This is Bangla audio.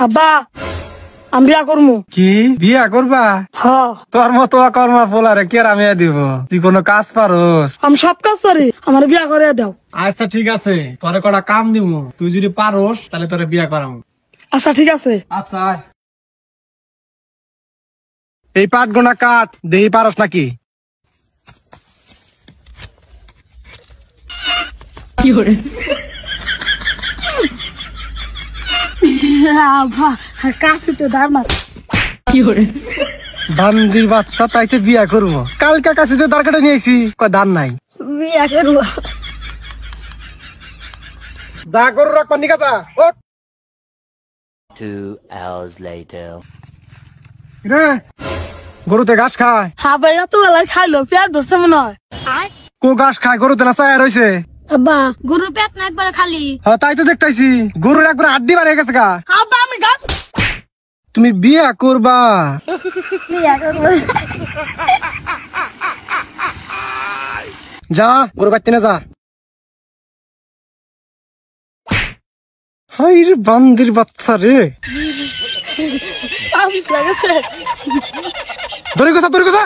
আব্বা আমি বিয়া করবো। কি বিয়া করবা? হ তোর মতো কর্মা পোলারে কে রামিয়া দিব? তুই কোনো কাজ পারোস? আমি সব কাজ করি, আমার বিয়া করে দাও। আচ্ছা ঠিক আছে, তোরে কটা কাম দিব, তুই যদি পারোস তাহলে তোরে বিয়া করাম। আচ্ছা ঠিক আছে। আচ্ছা এই পাট গোনা কাট, দেহি পারস নাকি? আব্বা কাশিতে ধার মার। বান্দির বাচ্চা তাইতে বিয়া করবো, কালকা কাছে দরকারটা নিয়েছি কয় ধান নাই। বিয়া করবো। যা গরু রাখবা নিকাতা। 2 hours later. রে গরুতে ঘাস খায়? হ্যাঁ ভাই এত বেলায় খাইলো, পেট ধরছে মনে হয়। কো ঘাস খায়? গরুতে না চায়া রয়েছে? আব্বা গরুর পেট না একবারে খালি। হ্যাঁ তাই তো দেখতাইছি, গরুর একবার হাড্ডি বাড়ে গেছে গা। আব্বা আমি গাছ তুমি বিয়া করবা? বিয়া করবো। যা গরু বাড়তে না যা। হাই রে বান্দির বাচ্চা রে, আবিস লাগেছে। ধরে গোছা ধরে গোছা।